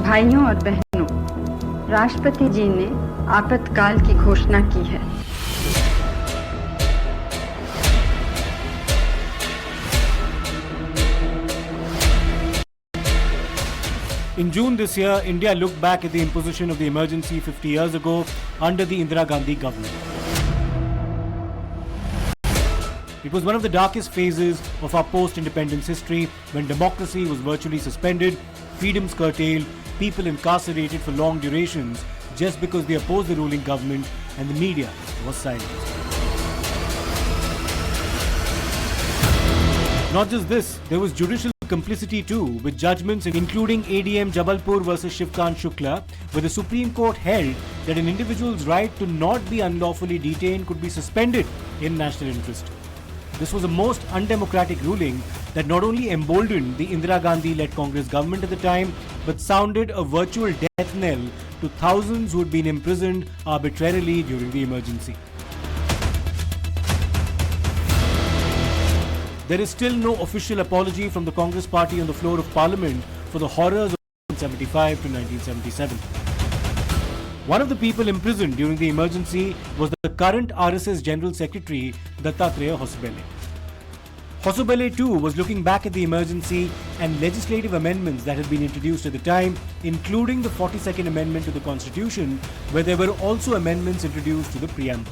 भाइयों और बहनों, राष्ट्रपति जी ने आपातकाल की घोषणा की है। In June this year, India looked back at the imposition of the emergency 50 years ago under the Indira Gandhi government. It was one of the darkest phases of our post-independence history when democracy was virtually suspended, freedoms curtailed, people incarcerated for long durations just because they opposed the ruling government and the media was silenced. Not just this, there was judicial complicity too, with judgments including ADM Jabalpur versus Shivkant Shukla, where the Supreme Court held that an individual's right to not be unlawfully detained could be suspended in national interest. This was a most undemocratic ruling that not only emboldened the Indira Gandhi-led Congress government at the time, but sounded a virtual death knell to thousands who had been imprisoned arbitrarily during the emergency. There is still no official apology from the Congress party on the floor of Parliament for the horrors of 1975 to 1977. One of the people imprisoned during the emergency was the current RSS General Secretary, Dattatreya Hosabale. Hosabale too was looking back at the emergency and legislative amendments that had been introduced at the time, including the 42nd Amendment to the Constitution, where there were also amendments introduced to the Preamble.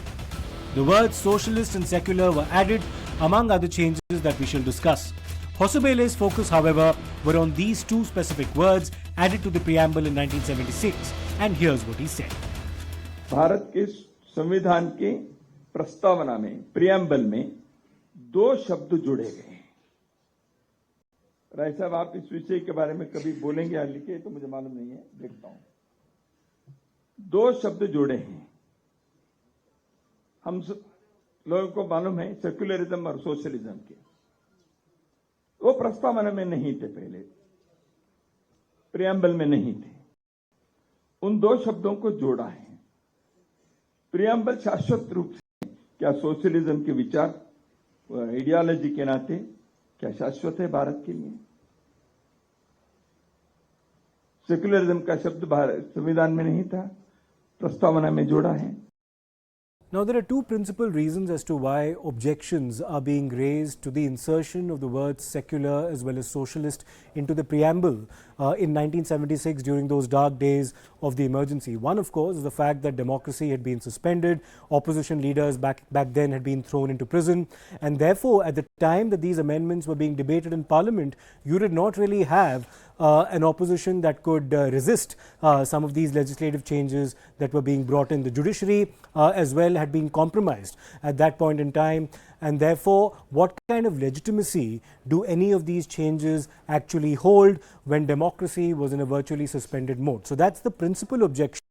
The words socialist and secular were added, among other changes that we shall discuss. Hosabale's focus, however, were on these two specific words added to the preamble in 1976, and here's what he said. Bharat के संविधान के प्रस्तावना में, preamble में, दो शब्द जोड़े गए हैं। राय साहब, आप इस विषय के बारे में कभी बोलेंगे या लिखे तो मुझे मालूम नहीं है, देखता हूं। दो शब्द जोड़े हैं। हम लोगों को मालूम है सेक्युलरिज्म और सोशलिज्म के, वो प्रस्तावना में नहीं थे, पहले प्रियम्बल में नहीं थे। उन दो शब्दों को जोड़ा है। प्रियम्बल शाश्वत रूप से क्या सोशलिज्म के विचार, आइडियोलॉजी के नाते क्या शाश्वत है भारत के लिए? सेक्युलरिज्म का शब्द संविधान में नहीं था, प्रस्तावना में जोड़ा है। Now, there are two principal reasons as to why objections are being raised to the insertion of the words secular as well as socialist into the preamble in 1976 during those dark days of the emergency. One, of course, is the fact that democracy had been suspended, opposition leaders back then had been thrown into prison, and therefore, at the time that these amendments were being debated in Parliament, you did not really have an opposition that could resist some of these legislative changes that were being brought in. The judiciary as well had been compromised at that point in time, and therefore what kind of legitimacy do any of these changes actually hold when democracy was in a virtually suspended mode? So that's the principal objection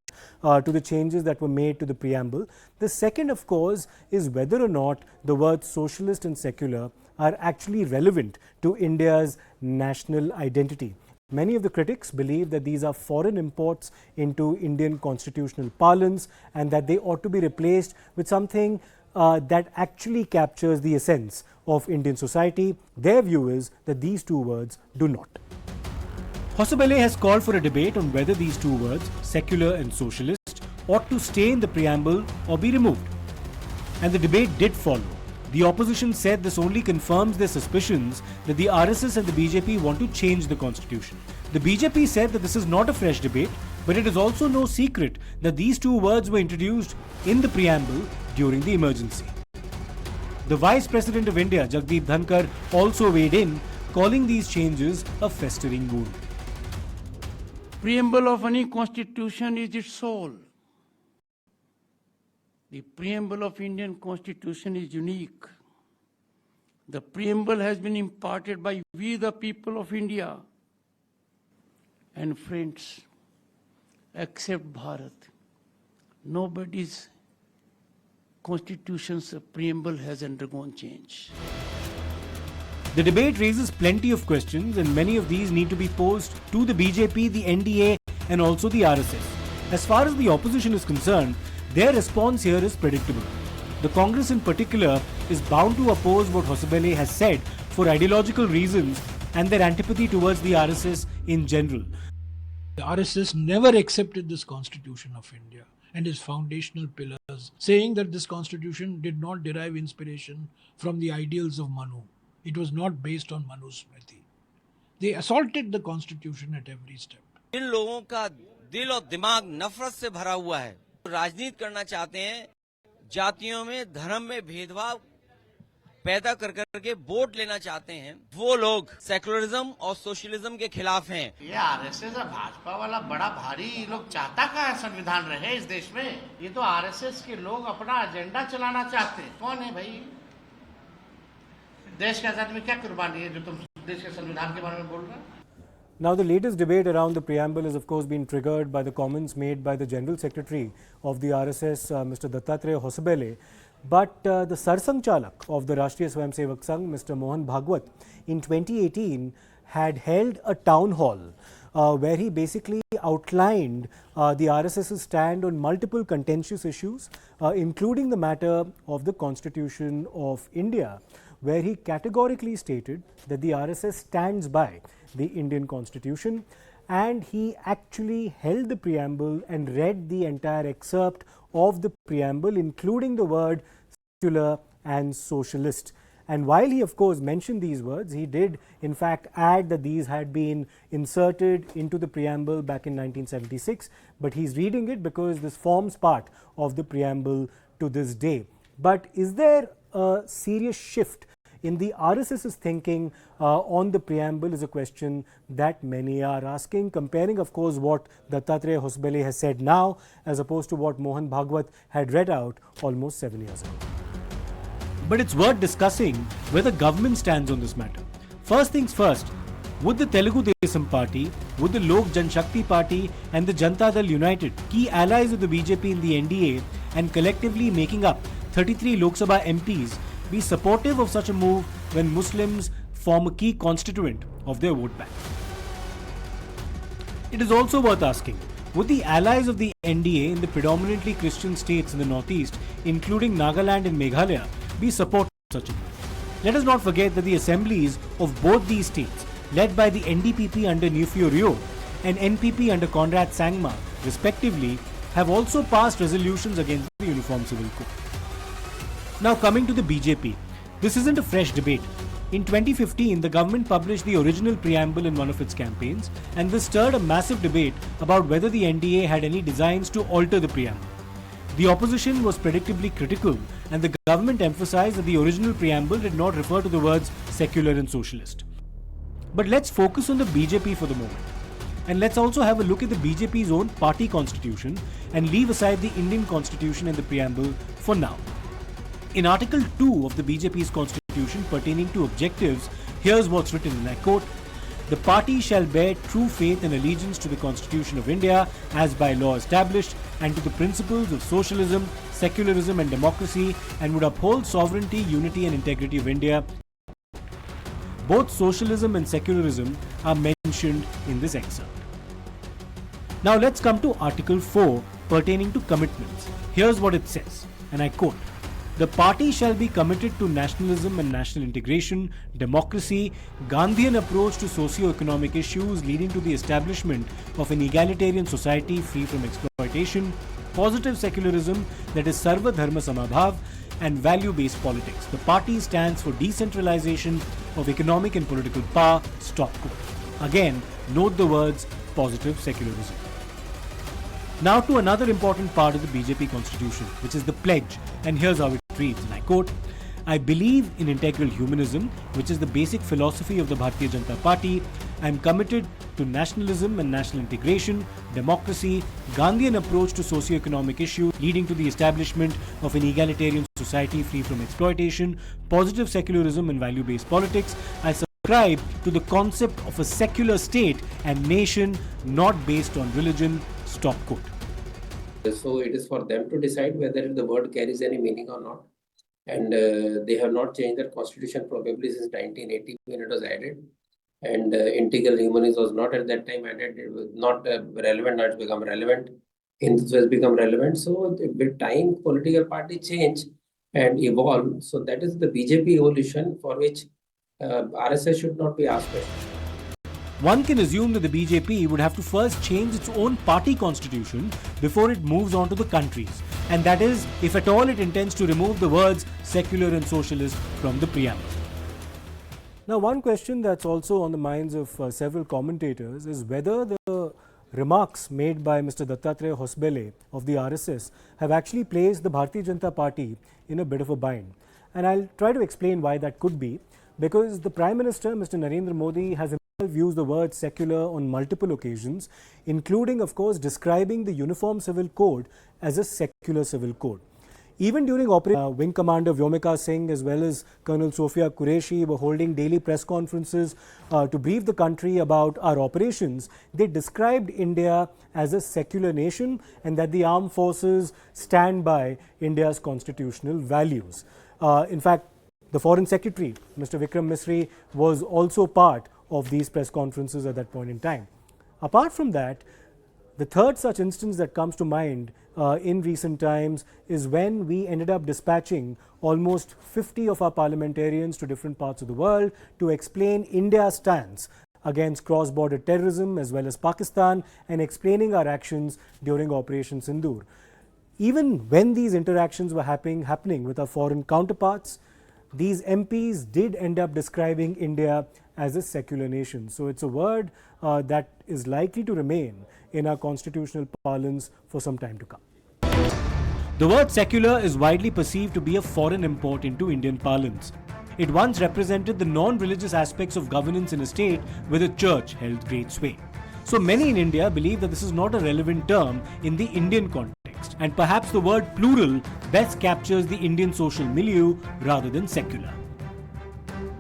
to the changes that were made to the preamble. The second, of course, is whether or not the words socialist and secular are actually relevant to India's national identity. Many of the critics believe that these are foreign imports into Indian constitutional parlance and that they ought to be replaced with something that actually captures the essence of Indian society. Their view is that these two words do not. Hosabale has called for a debate on whether these two words, secular and socialist, ought to stay in the preamble or be removed. And the debate did follow. The opposition said this only confirms their suspicions that the RSS and the BJP want to change the constitution. The BJP said that this is not a fresh debate, but it is also no secret that these two words were introduced in the preamble during the emergency. The Vice President of India, Jagdeep Dhankar, also weighed in, calling these changes a festering wound. Preamble of any constitution is its soul. The preamble of Indian Constitution is unique. The preamble has been imparted by we the people of India. And friends, except Bharat, nobody's constitution's preamble has undergone change. The debate raises plenty of questions, and many of these need to be posed to the BJP, the NDA, and also the RSS. As far as the opposition is concerned, their response here is predictable. The Congress in particular is bound to oppose what Hosabale has said for ideological reasons and their antipathy towards the RSS in general. The RSS never accepted this Constitution of India and its foundational pillars, saying that this Constitution did not derive inspiration from the ideals of Manu. It was not based on Manu's Smriti. They assaulted the Constitution at every step. इन लोगों का दिल और दिमाग नफरत से भरा हुआ है, राजनीति करना चाहते हैं, जातियों में धर्म में भेदभाव पैदा कर करके वोट लेना चाहते हैं, वो लोग सेकुलरिज्म और सोशलिज्म के खिलाफ हैं। ये आरएसएस और भाजपा वाला बड़ा भारी लोग चाहता का है संविधान रहे इस देश में। ये तो आरएसएस के लोग अपना एजेंडा चलाना चाहते हैं। कौन है भाई? देश के आजादी में क्या कुर्बानी है जो तुम देश के संविधान के बारे में बोल रहे हो? Now, the latest debate around the preamble has, of course, been triggered by the comments made by the General Secretary of the RSS, Mr. Dattatreya Hosabale. But the Sarsang Chalak of the Rashtriya Swayamsevak Sangh, Mr. Mohan Bhagwat, in 2018 had held a town hall where he basically outlined the RSS's stand on multiple contentious issues, including the matter of the Constitution of India, where he categorically stated that the RSS stands by the Indian Constitution, and he actually held the preamble and read the entire excerpt of the preamble, including the word secular and socialist. And while he, of course, mentioned these words, he did in fact add that these had been inserted into the preamble back in 1976, but he's reading it because this forms part of the preamble to this day. But is there a serious shift in the RSS's thinking on the preamble is a question that many are asking, comparing, of course, what Dattatreya Hosabale has said now as opposed to what Mohan Bhagwat had read out almost 7 years ago. But it's worth discussing where the government stands on this matter. First things first, would the Telugu Desam Party, would the Lok Janshakti Party and the Janata Dal United, key allies of the BJP in the NDA and collectively making up 33 Lok Sabha MPs, be supportive of such a move when Muslims form a key constituent of their vote bank? It is also worth asking, would the allies of the NDA in the predominantly Christian states in the northeast, including Nagaland and Meghalaya, be supportive of such a move? Let us not forget that the assemblies of both these states, led by the NDPP under Nufio Rio and NPP under Conrad Sangma, respectively, have also passed resolutions against the Uniform Civil Code. Now coming to the BJP, this isn't a fresh debate. In 2015, the government published the original preamble in one of its campaigns, and this stirred a massive debate about whether the NDA had any designs to alter the preamble. The opposition was predictably critical, and the government emphasized that the original preamble did not refer to the words secular and socialist. But let's focus on the BJP for the moment. And let's also have a look at the BJP's own party constitution and leave aside the Indian constitution and the preamble for now. In Article 2 of the BJP's constitution pertaining to objectives, here's what's written, and I quote, "The party shall bear true faith and allegiance to the Constitution of India as by law established and to the principles of socialism, secularism and democracy, and would uphold sovereignty, unity and integrity of India." Both socialism and secularism are mentioned in this excerpt. Now let's come to Article 4 pertaining to commitments. Here's what it says, and I quote, "The party shall be committed to nationalism and national integration, democracy, Gandhian approach to socio-economic issues leading to the establishment of an egalitarian society free from exploitation, positive secularism that is Sarva Dharma Samabhav, and value-based politics. The party stands for decentralization of economic and political power." Stop quote. Again, note the words positive secularism. Now to another important part of the BJP constitution, which is the pledge, and here's how it reads, and I quote, "I believe in integral humanism, which is the basic philosophy of the Bharatiya Janata Party. I am committed to nationalism and national integration, democracy, Gandhian approach to socio-economic issues leading to the establishment of an egalitarian society free from exploitation, positive secularism and value-based politics. I subscribe to the concept of a secular state and nation not based on religion." Stop quote. So it is for them to decide whether the word carries any meaning or not. And they have not changed their constitution probably since 1980 when it was added. And integral humanism was not at that time added. It was not relevant. Now it's become relevant. Hindutva has become relevant. So with time, political party change and evolve. So that is the BJP evolution for which RSS should not be asked questions. one can assume that the BJP would have to first change its own party constitution before it moves on to the country's. And that is, if at all it intends to remove the words secular and socialist from the preamble. Now, one question that's also on the minds of several commentators is whether the remarks made by Mr. Dattatreya Hosabale of the RSS have actually placed the Bharatiya Janata Party in a bit of a bind. And I'll try to explain why that could be, because the Prime Minister, Mr. Narendra Modi, has himself used the word secular on multiple occasions, including, of course, describing the Uniform Civil Code as a secular civil code. Even during Operation Wing Commander Vyomika Singh as well as Colonel Sophia Qureshi were holding daily press conferences to brief the country about our operations. They described India as a secular nation and that the armed forces stand by India's constitutional values. In fact, the Foreign Secretary, Mr. Vikram Misri, was also part of these press conferences at that point in time. Apart from that, the third such instance that comes to mind in recent times is when we ended up dispatching almost 50 of our parliamentarians to different parts of the world to explain India's stance against cross-border terrorism as well as Pakistan and explaining our actions during Operation Sindoor. Even when these interactions were happening with our foreign counterparts, these MPs did end up describing India as a secular nation. So it's a word that is likely to remain in our constitutional parlance for some time to come. The word secular is widely perceived to be a foreign import into Indian parlance. It once represented the non-religious aspects of governance in a state where the church held great sway. So many in India believe that this is not a relevant term in the Indian context, and perhaps the word plural best captures the Indian social milieu rather than secular.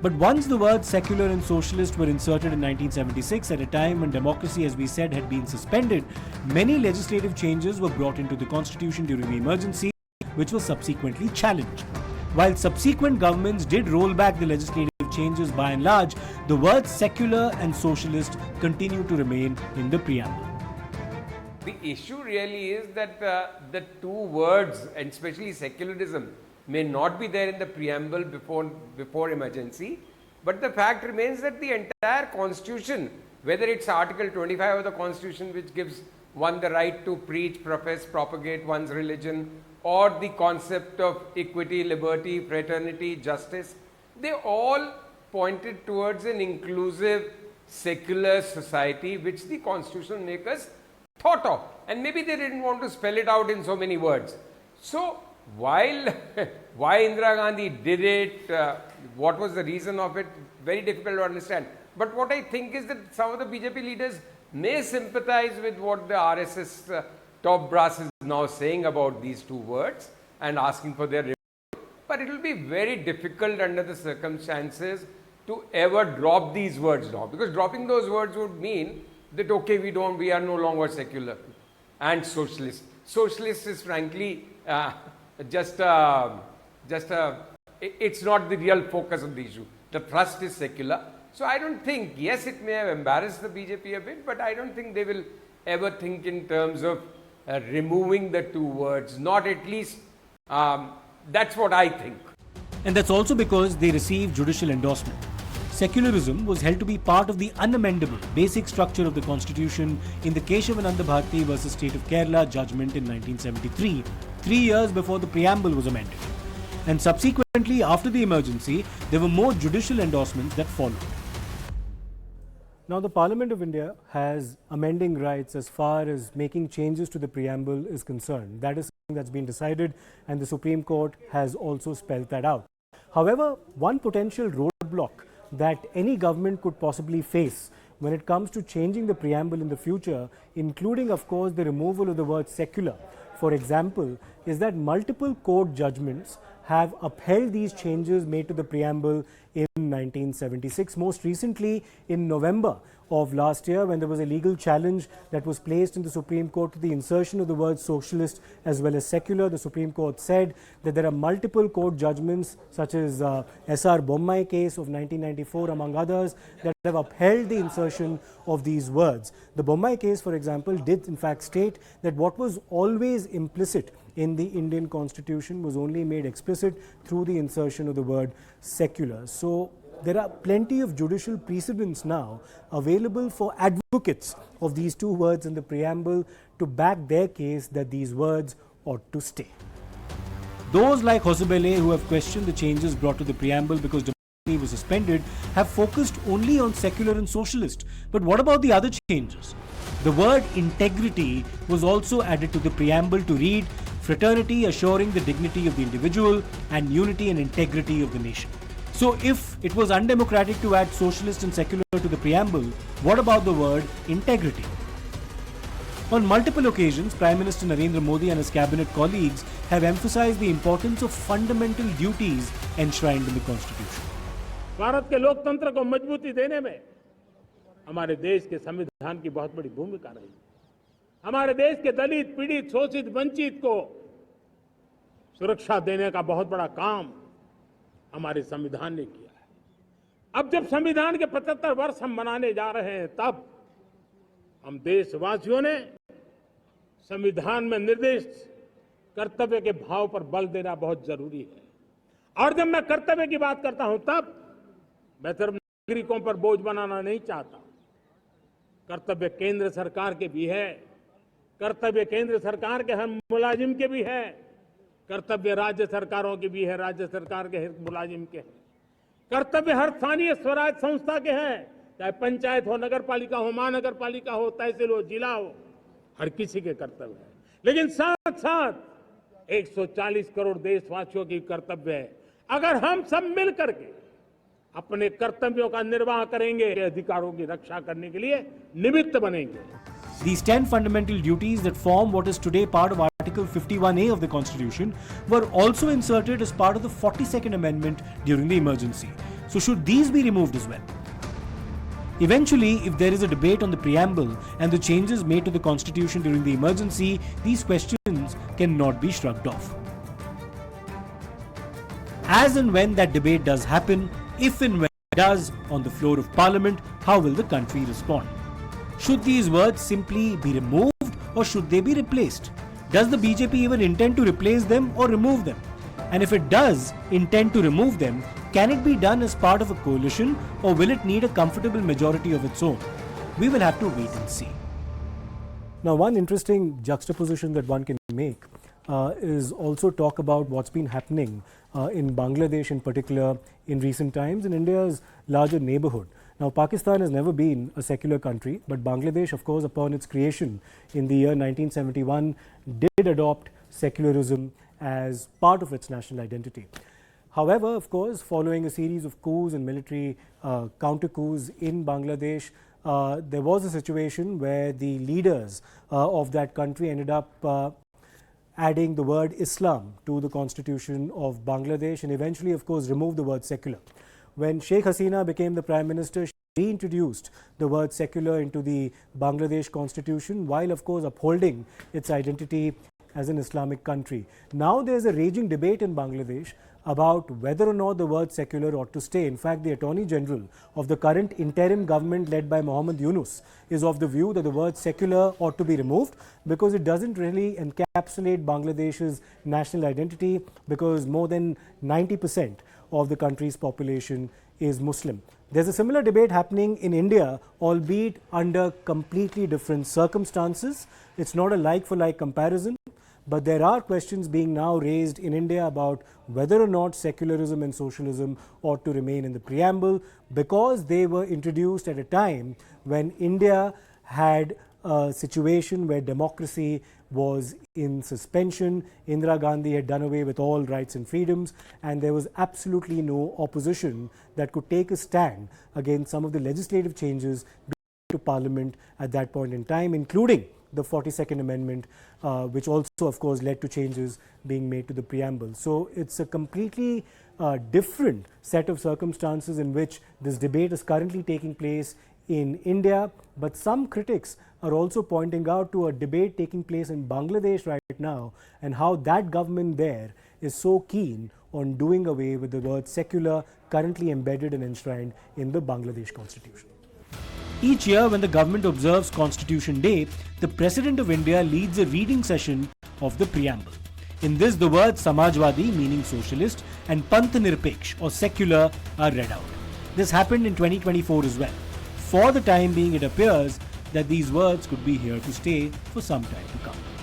But once the words secular and socialist were inserted in 1976, at a time when democracy, as we said, had been suspended, many legislative changes were brought into the constitution during the emergency, which was subsequently challenged. While subsequent governments did roll back the legislative changes by and large, the words secular and socialist continue to remain in the preamble. The issue really is that the two words, and especially secularism, may not be there in the preamble before emergency, but the fact remains that the entire constitution, whether it's Article 25 of the constitution which gives one the right to preach, profess, propagate one's religion, or the concept of equity, liberty, fraternity, justice, they all pointed towards an inclusive secular society which the constitutional makers thought of, and maybe they didn't want to spell it out in so many words. So while why Indira Gandhi did it, what was the reason of it, very difficult to understand. But what I think is that some of the BJP leaders may sympathize with what the RSS top brass is now saying about these two words and asking for their review. But it will be very difficult under the circumstances to ever drop these words now, because dropping those words would mean that okay, we are no longer secular and socialist. Socialist is frankly it's not the real focus of the issue. The thrust is secular. So I don't think, yes, it may have embarrassed the BJP a bit, but I don't think they will ever think in terms of removing the two words. Not at least, that's what I think. And that's also because they received judicial endorsement. Secularism was held to be part of the unamendable basic structure of the constitution in the Keshavananda Bharati versus State of Kerala judgment in 1973, 3 years before the preamble was amended. And subsequently, after the emergency, there were more judicial endorsements that followed. Now, the Parliament of India has amending rights as far as making changes to the preamble is concerned. That is something that's been decided, and the Supreme Court has also spelled that out. However, one potential roadblock that any government could possibly face when it comes to changing the preamble in the future, including, of course, the removal of the word secular, for example, is that multiple court judgments have upheld these changes made to the preamble in 1976, most recently in November of last year, when there was a legal challenge that was placed in the Supreme Court to the insertion of the words socialist as well as secular. The Supreme Court said that there are multiple court judgments, such as S.R. Bommai case of 1994, among others, that have upheld the insertion of these words. The Bommai case, for example, did in fact state that what was always implicit in the Indian constitution was only made explicit through the insertion of the word secular. So there are plenty of judicial precedents now available for advocates of these two words in the preamble to back their case that these words ought to stay. Those like Hosabale, who have questioned the changes brought to the preamble because democracy was suspended, have focused only on secular and socialist. But what about the other changes? The word integrity was also added to the preamble to read fraternity assuring the dignity of the individual and unity and integrity of the nation. So if it was undemocratic to add socialist and secular to the preamble, what about the word integrity? On multiple occasions, Prime Minister Narendra Modi and his cabinet colleagues have emphasized the importance of fundamental duties enshrined in the Constitution. Bharat के लोकतंत्र को मजबूती देने में हमारे देश के संविधान की बहुत बड़ी भूमिका रही। हमारे देश के दलित, पीड़ित, शोषित, वंचित को सुरक्षा देने का बहुत बड़ा काम हमारे संविधान ने किया है। अब जब संविधान के 75 वर्ष हम मनाने जा रहे हैं, तब हम देशवासियों ने संविधान में निर्दिष्ट कर्तव्य के भाव पर बल देना बहुत जरूरी है। और जब मैं कर्तव्य की बात करता हूं, तब मैं सिर्फ नागरिकों पर बोझ बनाना नहीं चाहता। कर्तव्य केंद्र सरकार के भी है, कर्तव्य केंद्र सरकार के हर मुलाजिम के भी है, कर्तव्य राज्य सरकारों के भी है, राज्य सरकार के हर मुलाजिम के हैं, कर्तव्य हर स्थानीय स्वराज संस्था के हैं, चाहे पंचायत हो, नगर पालिका हो, महानगर पालिका हो, तहसील हो, जिला हो, हर किसी के कर्तव्य है। लेकिन साथ साथ 140 करोड़ देशवासियों की कर्तव्य है। अगर हम सब मिल करके अपने कर्तव्यों का निर्वाह करेंगे, अधिकारों की रक्षा करने के लिए निमित्त बनेंगे। These 10 fundamental duties that form what is today part of Article 51A of the Constitution were also inserted as part of the 42nd Amendment during the emergency. So should these be removed as well? Eventually, if there is a debate on the preamble and the changes made to the Constitution during the emergency, these questions cannot be shrugged off. As and when that debate does happen, if and when it does on the floor of Parliament, how will the country respond? Should these words simply be removed or should they be replaced? Does the BJP even intend to replace them or remove them? And if it does intend to remove them, can it be done as part of a coalition or will it need a comfortable majority of its own? We will have to wait and see. Now, one interesting juxtaposition that one can make is also talk about what's been happening in Bangladesh in particular in recent times in India's larger neighborhood. Now, Pakistan has never been a secular country, but Bangladesh, of course, upon its creation in the year 1971, did adopt secularism as part of its national identity. However, of course, following a series of coups and military counter-coups in Bangladesh, there was a situation where the leaders of that country ended up adding the word Islam to the constitution of Bangladesh and eventually, of course, removed the word secular. When Sheikh Hasina became the Prime Minister, she reintroduced the word secular into the Bangladesh constitution while, of course, upholding its identity as an Islamic country. Now there's a raging debate in Bangladesh about whether or not the word secular ought to stay. In fact, the Attorney General of the current interim government led by Mohammed Yunus is of the view that the word secular ought to be removed because it doesn't really encapsulate Bangladesh's national identity because more than 90% of the country's population is Muslim. There's a similar debate happening in India, albeit under completely different circumstances. It's not a like-for-like comparison. But there are questions being now raised in India about whether or not secularism and socialism ought to remain in the preamble because they were introduced at a time when India had a situation where democracy was in suspension. Indira Gandhi had done away with all rights and freedoms and there was absolutely no opposition that could take a stand against some of the legislative changes to Parliament at that point in time, including the 42nd Amendment, which also, of course, led to changes being made to the preamble. So it's a completely different set of circumstances in which this debate is currently taking place in India. But some critics are also pointing out to a debate taking place in Bangladesh right now and how that government there is so keen on doing away with the word secular currently embedded and enshrined in the Bangladesh constitution. Each year when the government observes Constitution Day, the President of India leads a reading session of the preamble. In this, the words Samajwadi, meaning socialist, and Panth Nirpeksh or secular are read out. This happened in 2024 as well. For the time being, it appears that these words could be here to stay for some time to come.